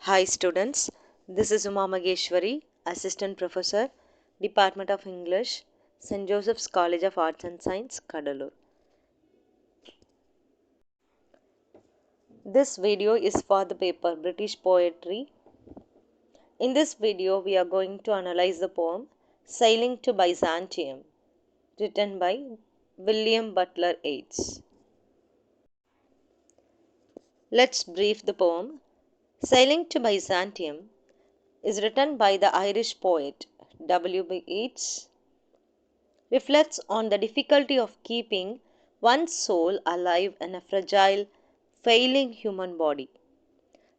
Hi students, this is Umamageshwari, Assistant Professor, Department of English, St. Joseph's College of Arts and Science, Cuddalore. This video is for the paper British Poetry. In this video, we are going to analyze the poem Sailing to Byzantium, written by William Butler Yeats. Let's brief the poem. Sailing to Byzantium is written by the Irish poet W.B. Yeats, reflects on the difficulty of keeping one's soul alive in a fragile, failing human body.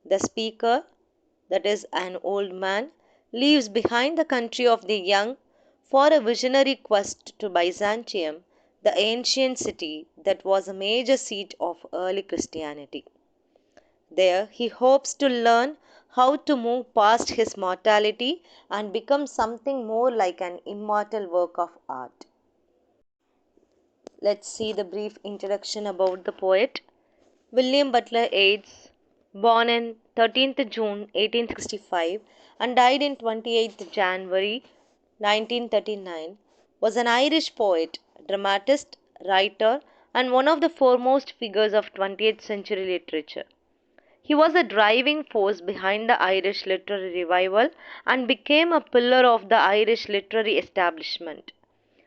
The speaker, that is an old man, leaves behind the country of the young for a visionary quest to Byzantium, the ancient city that was a major seat of early Christianity. There he hopes to learn how to move past his mortality and become something more like an immortal work of art. Let's see the brief introduction about the poet. William Butler Yeats, born on 13th June 1865 and died in 28th January 1939, was an Irish poet, dramatist, writer, and one of the foremost figures of 20th century literature. He was a driving force behind the Irish literary revival and became a pillar of the Irish literary establishment.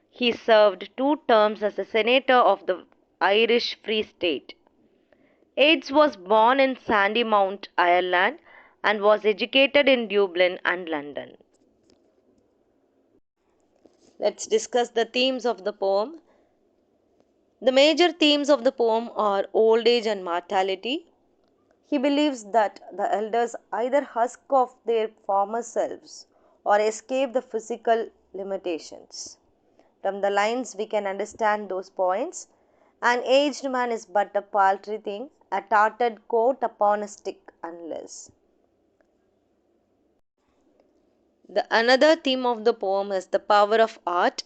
He served 2 terms as a senator of the Irish Free State. Yeats was born in Sandymount, Ireland, and was educated in Dublin and London. Let's discuss the themes of the poem. The major themes of the poem are old age and mortality. He believes that the elders either husk off their former selves or escape the physical limitations. From the lines we can understand those points. An aged man is but a paltry thing, a tarted coat upon a stick unless. The another theme of the poem is the power of art.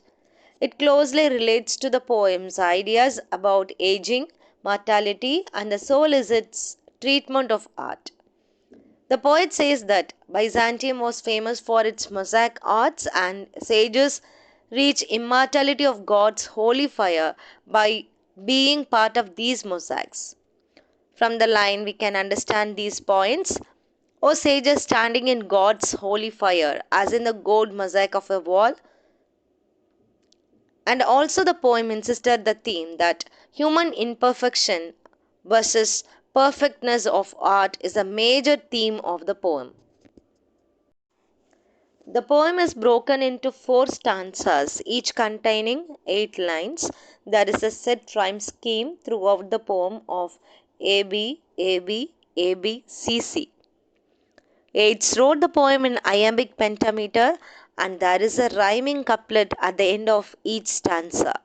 It closely relates to the poem's ideas about aging, mortality, and the soul is its treatment of art. The poet says that Byzantium was famous for its mosaic arts and sages reach immortality of God's holy fire by being part of these mosaics. From the line we can understand these points. O sages standing in God's holy fire, as in the gold mosaic of a wall. And also the poem insisted the theme that human imperfection versus perfectness of art is a major theme of the poem. The poem is broken into 4 stanzas, each containing 8 lines. There is a set rhyme scheme throughout the poem of AB, AB, AB, CC. Yeats wrote the poem in iambic pentameter and there is a rhyming couplet at the end of each stanza.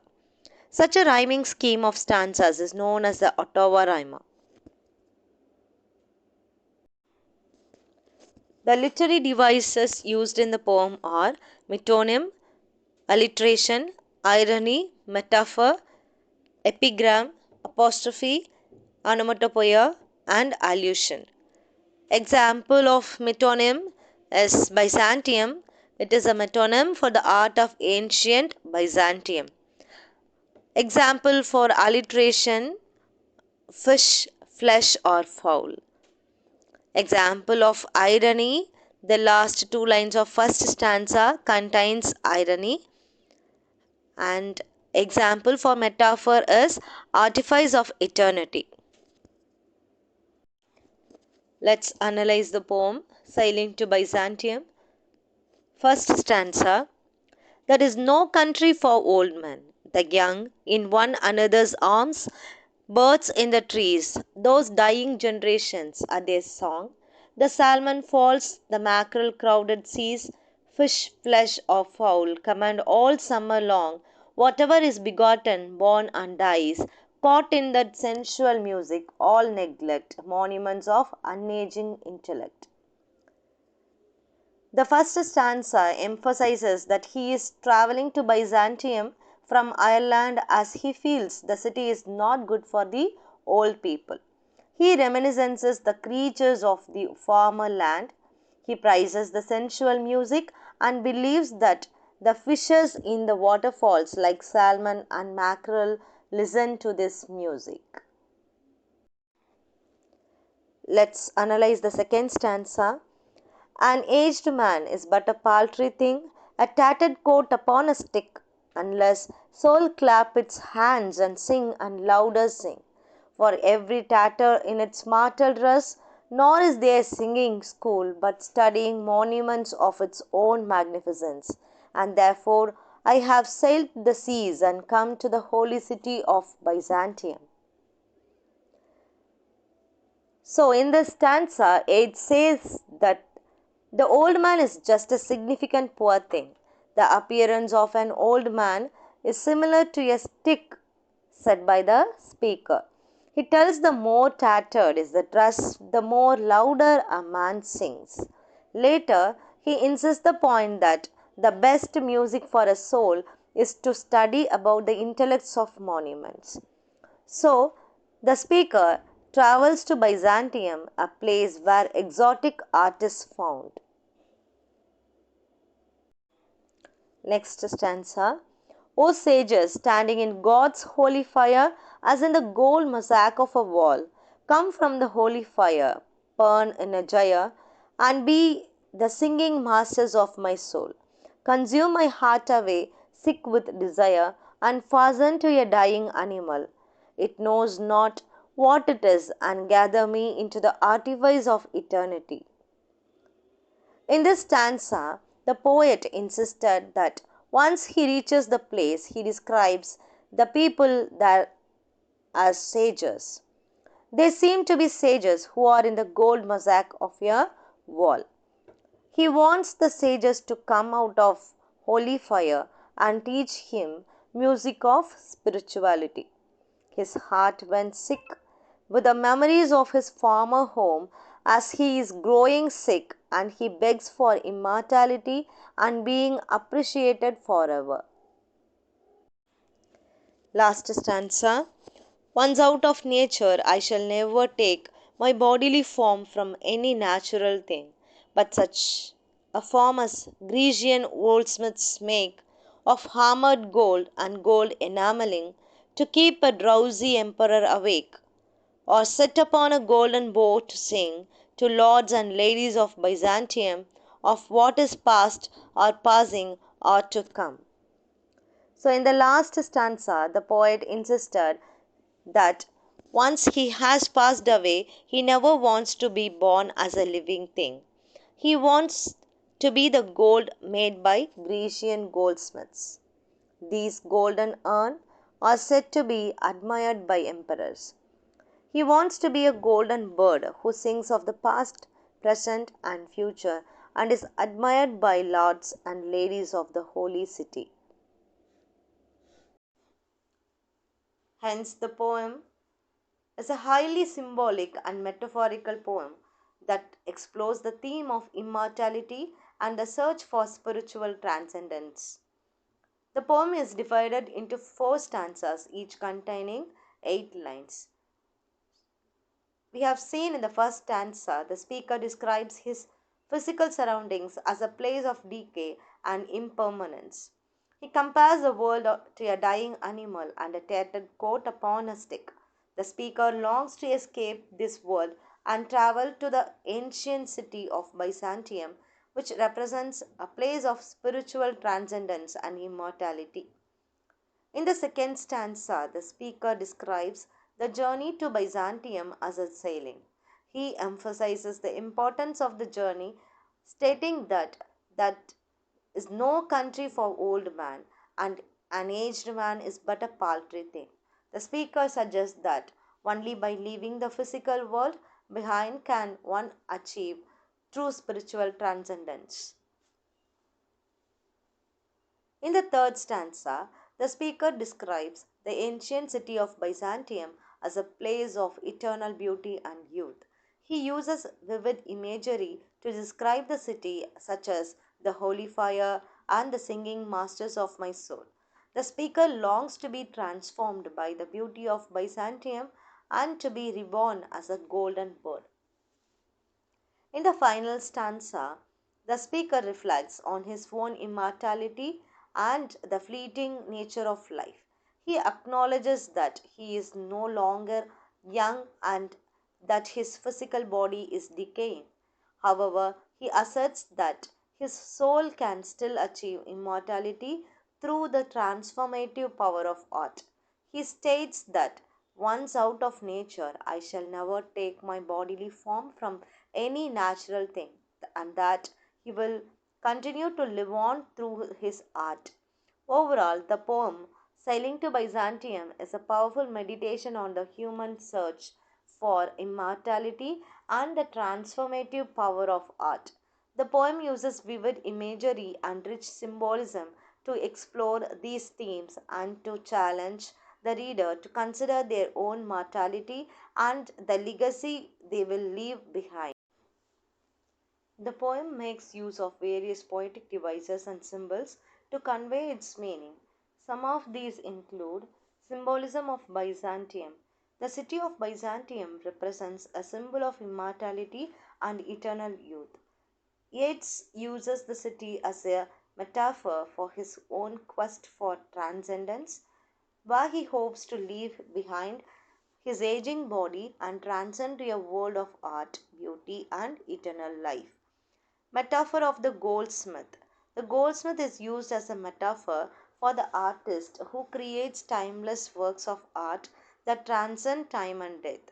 Such a rhyming scheme of stanzas is known as the Ottawa rhyme. The literary devices used in the poem are metonym, alliteration, irony, metaphor, epigram, apostrophe, onomatopoeia, and allusion. Example of metonym is Byzantium. It is a metonym for the art of ancient Byzantium. Example for alliteration, fish, flesh, or fowl. Example of irony, the last 2 lines of first stanza contains irony. And example for metaphor is artifice of eternity. Let's analyze the poem Sailing to Byzantium. First stanza. There is no country for old men, the young in one another's arms, birds in the trees, those dying generations are their song. The salmon falls, the mackerel crowded seas, fish, flesh, or fowl command all summer long. Whatever is begotten, born, and dies, caught in that sensual music, all neglect, monuments of unaging intellect. The first stanza emphasizes that he is traveling to Byzantium from Ireland as he feels the city is not good for the old people. He reminisces the creatures of the former land. He prizes the sensual music and believes that the fishes in the waterfalls like salmon and mackerel listen to this music. Let's analyze the second stanza. An aged man is but a paltry thing, a tattered coat upon a stick, unless soul clap its hands and sing and louder sing. For every tatter in its martial dress, nor is there singing school, but studying monuments of its own magnificence. And therefore I have sailed the seas and come to the holy city of Byzantium. So, in this stanza, it says that the old man is just a significant poor thing. The appearance of an old man is similar to a stick, said by the speaker. He tells the more tattered is the dress, the more louder a man sings. Later, he insists the point that the best music for a soul is to study about the intellects of monuments. So, the speaker travels to Byzantium, a place where exotic art is found. Next stanza. O sages standing in God's holy fire, as in the gold mosaic of a wall, come from the holy fire, burn in a jaya, and be the singing masters of my soul. Consume my heart away, sick with desire, and fasten to a dying animal. It knows not what it is, and gather me into the artifice of eternity. In this stanza, the poet insisted that once he reaches the place, he describes the people there as sages. They seem to be sages who are in the gold mosaic of a wall. He wants the sages to come out of holy fire and teach him music of spirituality. His heart went sick with the memories of his former home as he is growing sick, and he begs for immortality and being appreciated forever. Last stanza. Once out of nature, I shall never take my bodily form from any natural thing, but such a form as Grecian goldsmiths make of hammered gold and gold enameling to keep a drowsy emperor awake, or sit upon a golden bow to sing to lords and ladies of Byzantium of what is past or passing or to come. So, in the last stanza, the poet insisted that once he has passed away, he never wants to be born as a living thing. He wants to be the gold made by Grecian goldsmiths. These golden urns are said to be admired by emperors. He wants to be a golden bird who sings of the past, present, and future and is admired by lords and ladies of the holy city. Hence, the poem is a highly symbolic and metaphorical poem that explores the theme of immortality and the search for spiritual transcendence. The poem is divided into 4 stanzas, each containing 8 lines. We have seen in the first stanza, the speaker describes his physical surroundings as a place of decay and impermanence. He compares the world to a dying animal and a tattered coat upon a stick. The speaker longs to escape this world and travel to the ancient city of Byzantium, which represents a place of spiritual transcendence and immortality. In the second stanza, the speaker describes the journey to Byzantium as a sailing. He emphasizes the importance of the journey, stating that is no country for old man, and an aged man is but a paltry thing. The speaker suggests that only by leaving the physical world behind can one achieve true spiritual transcendence. In the third stanza, the speaker describes the ancient city of Byzantium as a place of eternal beauty and youth. He uses vivid imagery to describe the city, such as the holy fire and the singing masters of my soul. The speaker longs to be transformed by the beauty of Byzantium and to be reborn as a golden bird. In the final stanza, the speaker reflects on his own immortality and the fleeting nature of life. He acknowledges that he is no longer young and that his physical body is decaying. However, he asserts that his soul can still achieve immortality through the transformative power of art. He states that once out of nature, I shall never take my bodily form from any natural thing, and that he will continue to live on through his art. Overall, the poem Sailing to Byzantium is a powerful meditation on the human search for immortality and the transformative power of art. The poem uses vivid imagery and rich symbolism to explore these themes and to challenge the reader to consider their own mortality and the legacy they will leave behind. The poem makes use of various poetic devices and symbols to convey its meaning. Some of these include symbolism of Byzantium. The city of Byzantium represents a symbol of immortality and eternal youth. Yeats uses the city as a metaphor for his own quest for transcendence, where he hopes to leave behind his aging body and transcend to a world of art, beauty, and eternal life. Metaphor of the goldsmith. The goldsmith is used as a metaphor for the artist who creates timeless works of art that transcend time and death.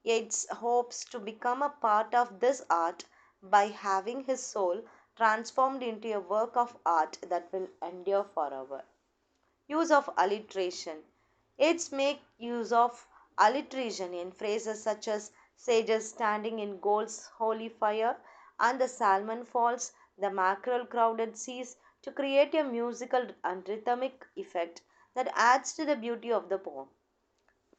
Yeats hopes to become a part of this art by having his soul transformed into a work of art that will endure forever. Use of alliteration. Yeats make use of alliteration in phrases such as sages standing in gold's holy fire and the salmon falls, the mackerel crowded seas to create a musical and rhythmic effect that adds to the beauty of the poem.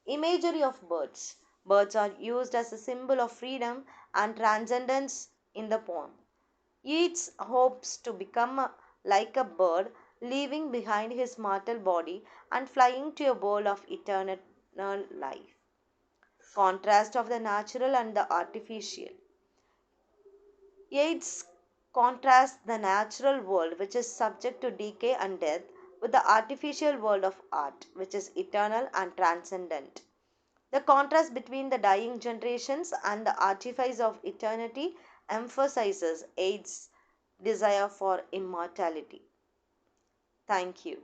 Imagery of birds. Birds are used as a symbol of freedom and transcendence in the poem. Yeats hopes to become like a bird, leaving behind his mortal body and flying to a world of eternal life. Contrast of the natural and the artificial. Yeats contrasts the natural world, which is subject to decay and death, with the artificial world of art, which is eternal and transcendent. The contrast between the dying generations and the artifice of eternity emphasizes Yeats' desire for immortality. Thank you.